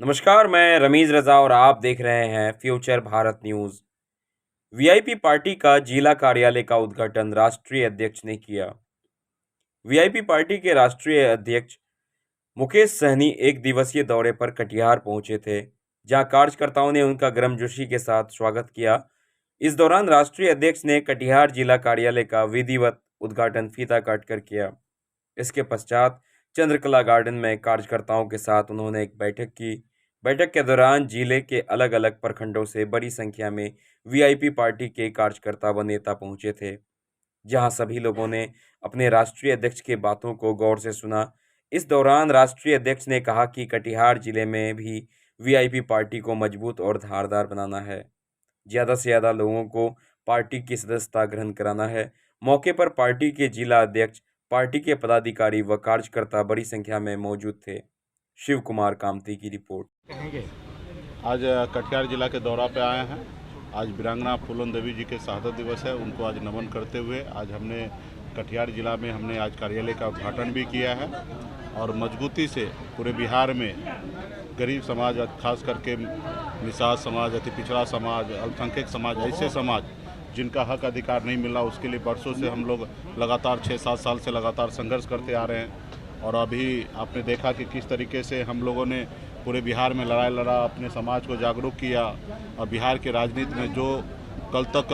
नमस्कार, मैं रमीज़ रज़ा और आप देख रहे हैं future Bharat news. VIP party का जिला कार्यालय का उद्घाटन राष्ट्रीय अध्यक्ष ने किया। वीआईपी पार्टी के राष्ट्रीय अध्यक्ष मुकेश सहनी एक दिवसीय दौरे पर कटिहार पहुंचे थे, जहां कार्यकर्ताओं ने उनका गर्मजोशी के साथ स्वागत किया। इस दौरान राष्ट्रीय अध्यक्ष ने कटिहार जिला कार्यालय का विधिवत उद्घाटन फीता काटकर किया। इसके पश्चात चंद्रकला गार्डन में कार्यकर्ताओं के साथ उन्होंने एक बैठक की। बैठक के दौरान जिले के अलग-अलग प्रखंडों से बड़ी संख्या में वीआईपी पार्टी के कार्यकर्ता व नेता पहुंचे थे, जहां सभी लोगों ने अपने राष्ट्रीय अध्यक्ष की बातों को गौर से सुना। इस दौरान राष्ट्रीय अध्यक्ष ने कहा कि कटिहार जिले में भी वीआईपी पार्टी को मजबूत और धारदार बनाना है। ज़्यादा से ज़्यादा लोगों को पार्टी की सदस्यता ग्रहण कराना है। मौके पर पार्टी के जिला अध्यक्ष, पार्टी के पदाधिकारी व कार्यकर्ता बड़ी संख्या में मौजूद थे। शिव कुमार कामती की रिपोर्ट। आज कटिहार जिला के दौरा पे आए हैं। आज वीरांगना फूलन देवी जी के शहादत दिवस है, उनको आज नमन करते हुए आज हमने कटिहार जिला में हमने आज कार्यालय का उद्घाटन भी किया है और मजबूती से पूरे बिहार में गरीब समाज, खास करके निषाद समाज, अति पिछड़ा समाज, अल्पसंख्यक समाज, ऐसे समाज जिनका हक अधिकार नहीं मिला, उसके लिए बरसों से हम लोग लगातार 6-7 साल से लगातार संघर्ष करते आ रहे हैं। और अभी आपने देखा कि किस तरीके से हम लोगों ने पूरे बिहार में लड़ाई लड़ा, अपने समाज को जागरूक किया। और बिहार के राजनीति में जो कल तक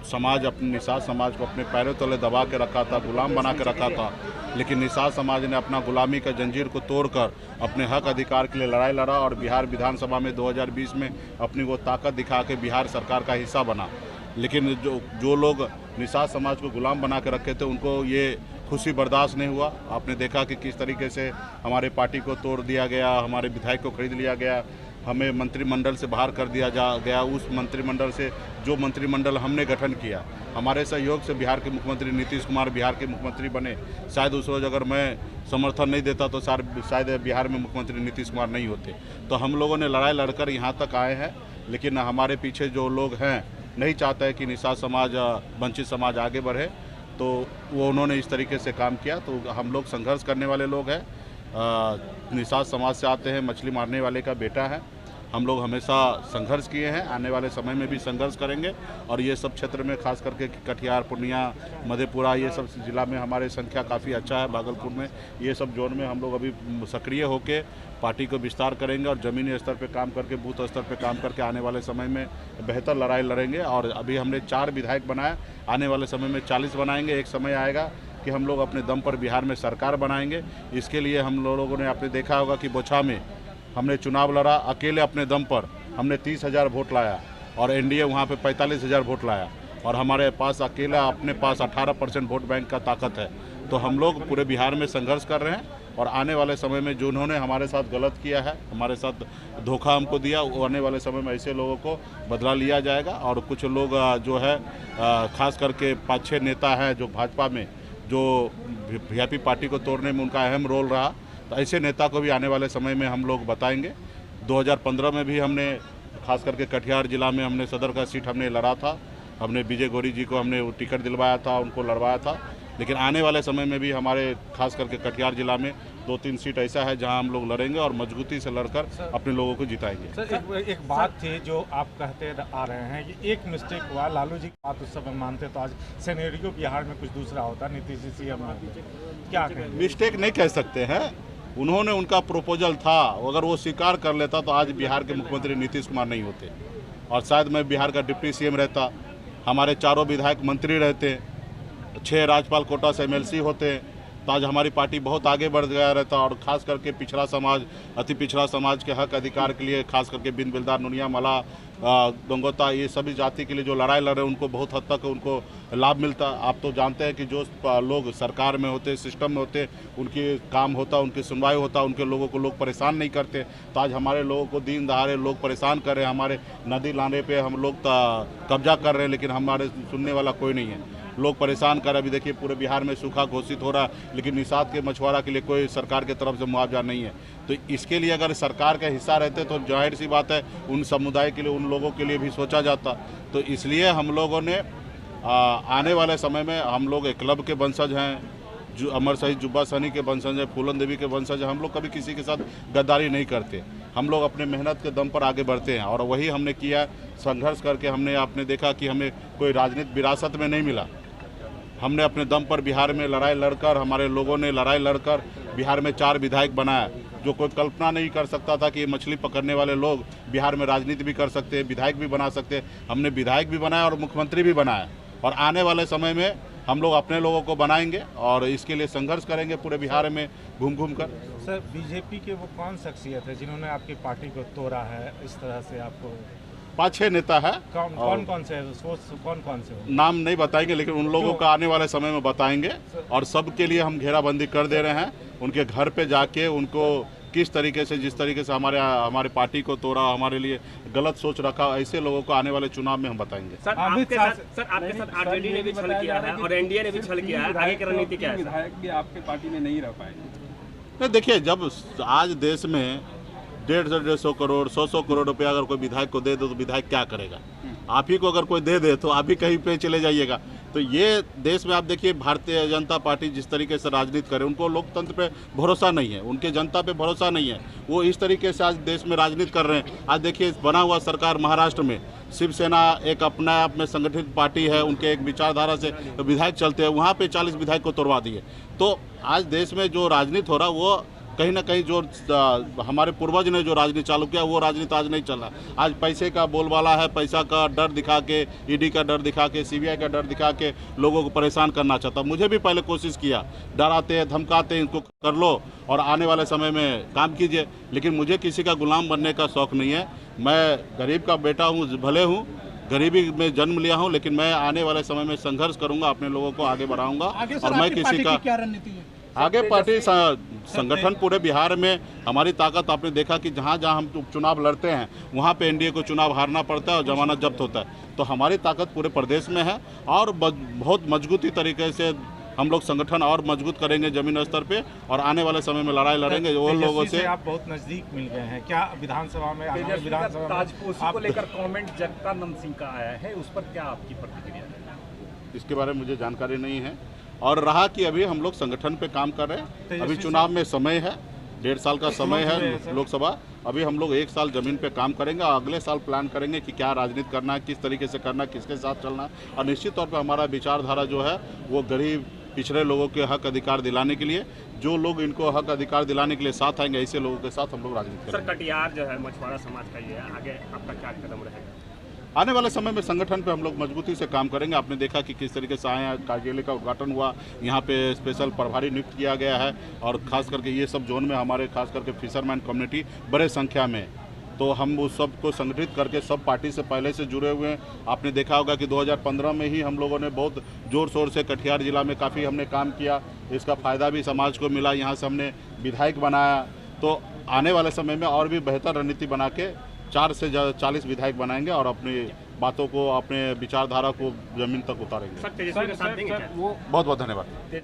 समाज अपने निषाद समाज को अपने पैरों तले दबा के रखा था, गुलाम बना के रखा था, लेकिन निषाद समाज ने अपना गुलामी का जंजीर को तोड़कर अपने हक अधिकार के लिए लड़ाई लड़ा और बिहार विधानसभा में 2020 में अपनी वो ताकत दिखा के बिहार सरकार का हिस्सा बना। लेकिन जो लोग निषाद समाज को गुलाम बना के रखे थे, उनको ये खुशी बर्दाश्त नहीं हुआ। आपने देखा कि किस तरीके से हमारे पार्टी को तोड़ दिया गया, हमारे विधायक को खरीद लिया गया, हमें मंत्रिमंडल से बाहर कर दिया गया। उस मंत्रिमंडल से जो मंत्रिमंडल हमने गठन किया, हमारे सहयोग से बिहार के मुख्यमंत्री नीतीश कुमार बिहार के मुख्यमंत्री बने। शायद उस रोज़ अगर मैं समर्थन नहीं देता तो शायद बिहार में मुख्यमंत्री नीतीश कुमार नहीं होते। तो हम लोगों ने लड़ाई लड़कर यहाँ तक आए हैं, लेकिन हमारे पीछे जो लोग हैं नहीं चाहता है कि निषाद समाज, वंचित समाज आगे बढ़े, तो वो उन्होंने इस तरीके से काम किया। तो हम लोग संघर्ष करने वाले लोग हैं। निषाद समाज से आते हैं, मछली मारने वाले का बेटा है। हम लोग हमेशा संघर्ष किए हैं, आने वाले समय में भी संघर्ष करेंगे। और ये सब क्षेत्र में खास करके कटिहार, पूर्णिया, मधेपुरा, ये सब जिला में हमारे संख्या काफ़ी अच्छा है। भागलपुर में ये सब जोन में हम लोग अभी सक्रिय होकर पार्टी को विस्तार करेंगे और ज़मीनी स्तर पे काम करके, बूथ स्तर पे काम करके आने वाले समय में बेहतर लड़ाई लड़ेंगे। और अभी हमने 4 विधायक बनाए, आने वाले समय में 40 बनाएंगे। एक समय आएगा कि हम लोग अपने दम पर बिहार में सरकार बनाएंगे। इसके लिए हम लोगों ने, आपने देखा होगा कि बोछा में हमने चुनाव लड़ा, अकेले अपने दम पर हमने 30,000 वोट लाया और एनडीए वहाँ पे 45,000 वोट लाया। और हमारे पास अकेला अपने पास 18% वोट बैंक का ताकत है। तो हम लोग पूरे बिहार में संघर्ष कर रहे हैं और आने वाले समय में जो उन्होंने हमारे साथ गलत किया है, हमारे साथ धोखा हमको दिया, वो आने वाले समय में ऐसे लोगों को बदला लिया जाएगा। और कुछ लोग जो है खास करके 5-6 नेता हैं जो भाजपा में, जो वीआईपी पार्टी को तोड़ने में उनका अहम रोल रहा, तो ऐसे नेता को भी आने वाले समय में हम लोग बताएंगे। 2015 में भी हमने खास करके कटिहार जिला में हमने सदर का सीट हमने लड़ा था। हमने विजय गौरी जी को हमने टिकट दिलवाया था, उनको लड़वाया था। लेकिन आने वाले समय में भी हमारे खास करके कटिहार जिला में 2-3 सीट ऐसा है जहां हम लोग लड़ेंगे और मजबूती से लड़कर अपने लोगों को जिताएंगे। सर, एक बात थी जो आप कहते आ रहे हैं कि एक मिस्टेक हुआ, लालू जी की बात उस समय मानते तो आज सिनेरियो बिहार में कुछ दूसरा होता, नीतीश जी सीएम क्या कहेंगे? मिस्टेक नहीं कह सकते हैं, उन्होंने, उनका प्रपोजल था, अगर वो स्वीकार कर लेता तो आज बिहार के मुख्यमंत्री नीतीश कुमार नहीं होते और शायद मैं बिहार का डिप्टी सीएम रहता, हमारे 4 विधायक मंत्री रहते, 6 राज्यपाल कोटा से एमएलसी होते, तो आज हमारी पार्टी बहुत आगे बढ़ गया रहता। और खास करके पिछड़ा समाज, अति पिछड़ा समाज के हक अधिकार के लिए, खास करके बिन बिलदार, नुनिया, मला, गंगोता, ये सभी जाति के लिए जो लड़ाई लड़ रहे, उनको बहुत हद तक उनको लाभ मिलता। आप तो जानते हैं कि जो लोग सरकार में होते, सिस्टम में होते, उनकी काम होता, उनकी सुनवाई होता, उनके लोगों को लोग परेशान नहीं करते। तो आज हमारे लोगों को दिन दहाड़े लोग परेशान कर रहे हैं, हमारे नदी लाने पे हम लोग कब्जा कर रहे हैं, लेकिन हमारे सुनने वाला कोई नहीं है। लोग परेशान कर, अभी देखिए पूरे बिहार में सूखा घोषित हो रहा है, लेकिन निषाद के मछुआरा के लिए कोई सरकार की तरफ से मुआवजा नहीं है। तो इसके लिए अगर सरकार का हिस्सा रहते तो जाहिर सी बात है उन समुदाय के लिए, उन लोगों के लिए भी सोचा जाता। तो इसलिए हम लोगों ने आने वाले समय में, हम लोग एक क्लब के वंशज हैं, जो अमर शहीद जुब्बा सहनी के वंशज हैं, फूलन देवी के वंशज हैं। हम लोग कभी किसी के साथ गद्दारी नहीं करते। हम लोग अपने मेहनत के दम पर आगे बढ़ते हैं और वही हमने किया। संघर्ष करके आपने देखा कि हमें कोई राजनीतिक विरासत में नहीं मिला। हमने अपने दम पर बिहार में लड़ाई लड़कर, हमारे लोगों ने लड़ाई लड़कर बिहार में 4 विधायक बनाया, जो कोई कल्पना नहीं कर सकता था कि ये मछली पकड़ने वाले लोग बिहार में राजनीति भी कर सकते हैं, विधायक भी बना सकते हैं। हमने विधायक भी बनाया और मुख्यमंत्री भी बनाया और आने वाले समय में हम लोग अपने लोगों को बनाएंगे और इसके लिए संघर्ष करेंगे पूरे बिहार में घूम घूम कर। सर, बीजेपी के वो कौन शख्सियत है जिन्होंने आपकी पार्टी को तोड़ा है इस तरह से? आपको 5-6 नेता है। कौन कौन से हो? नाम नहीं बताएंगे, लेकिन उन लोगों का आने वाले समय में बताएंगे और सबके लिए हम घेराबंदी कर दे रहे हैं। उनके घर पे जाके उनको किस तरीके से, जिस तरीके से हमारे पार्टी को तोड़ा, हमारे लिए गलत सोच रखा, ऐसे लोगों को आने वाले चुनाव में हम बताएंगे। सर, आपके साथ आरजेडी ने भी छल किया है और एनडीए ने भी छल किया है, आगे की रणनीति क्या है? विधायक भी आपके पार्टी में नहीं रह पाएंगे। देखिए, जब आज देश में 150 करोड़ 100 करोड़ रुपया अगर कोई विधायक को दे दो तो विधायक क्या करेगा? आप ही को अगर कोई दे दे तो आप ही कहीं पे चले जाइएगा। तो ये देश में आप देखिए, भारतीय जनता पार्टी जिस तरीके से राजनीति करे, उनको लोकतंत्र पे भरोसा नहीं है, उनके जनता पे भरोसा नहीं है। वो इस तरीके से आज देश में राजनीति कर रहे हैं। आज देखिए, बना हुआ सरकार महाराष्ट्र में शिवसेना एक अपने आप में संगठित पार्टी है, उनके एक विचारधारा से विधायक चलते हैं, वहाँ पे 40 विधायक को तोड़वा दिए। तो आज देश में जो राजनीति हो रहा वो कहीं ना कहीं जो हमारे पूर्वज ने जो राजनीति चालू किया वो राजनीति आज नहीं चल रहा। आज पैसे का बोलबाला है, पैसा का डर दिखा के, ईडी का डर दिखा के, सीबीआई का डर दिखा के लोगों को परेशान करना चाहता। मुझे भी पहले कोशिश किया, डराते धमकाते, इनको कर लो और आने वाले समय में काम कीजिए, लेकिन मुझे किसी का गुलाम बनने का शौक़ नहीं है। मैं गरीब का बेटा हूँ, भले हूँ, गरीबी में जन्म लिया हूँ, लेकिन मैं आने वाले समय में संघर्ष करूँगा, अपने लोगों को आगे बढ़ाऊँगा। और मैं किसी का क्या रणनीति है आगे पार्टी संगठन पूरे बिहार में हमारी ताकत आपने देखा कि जहाँ जहाँ हम चुनाव लड़ते हैं वहाँ पे एनडीए को चुनाव हारना पड़ता है और जमानत जब्त होता है। तो हमारी ताकत पूरे प्रदेश में है और बहुत मजबूती तरीके से हम लोग संगठन और मजबूत करेंगे जमीन स्तर पे और आने वाले समय में लड़ाई लड़ेंगे वो लोगों से। आप बहुत नजदीक मिल गए हैं, क्या विधानसभा में ताजपोशी को लेकर कमेंट जगदानंद सिंह का आया है, उस पर क्या आपकी प्रतिक्रिया है? इसके बारे में मुझे जानकारी नहीं है। और रहा कि अभी हम लोग संगठन पे काम कर रहे हैं, अभी चुनाव में समय है, 1.5 साल का समय है लोकसभा। अभी हम लोग 1 साल जमीन पे काम करेंगे और अगले साल प्लान करेंगे कि क्या राजनीति करना है, किस तरीके से करना है, किसके साथ चलना है। और निश्चित तौर पे हमारा विचारधारा जो है वो गरीब पिछड़े लोगों के हक अधिकार दिलाने के लिए, जो लोग इनको हक अधिकार दिलाने के लिए साथ आएंगे, ऐसे लोगों के साथ हम लोग राजनीति करेंगे। सर, कटिहार जो है मछुआरा समाज का ये आगे आपका क्या कदम रहेगा? आने वाले समय में संगठन पे हम लोग मजबूती से काम करेंगे। आपने देखा कि किस तरीके से आए हैं, कार्यालय का उद्घाटन हुआ, यहाँ पे स्पेशल प्रभारी नियुक्त किया गया है और खास करके ये सब जोन में हमारे खास करके फिशरमैन कम्युनिटी बड़े संख्या में, तो हम उस सब को संगठित करके सब पार्टी से पहले से जुड़े हुए हैं। आपने देखा होगा कि 2015 में ही हम लोगों ने बहुत ज़ोर शोर से कटिहार जिला में काफ़ी हमने काम किया, इसका फ़ायदा भी समाज को मिला, यहाँ से हमने विधायक बनाया। तो आने वाले समय में और भी बेहतर रणनीति बना के 4 से 40 विधायक बनाएंगे और अपनी बातों को, अपने विचारधारा को जमीन तक उतारेंगे। सर, तेजस्वी का साथ देंगे क्या? बहुत बहुत धन्यवाद।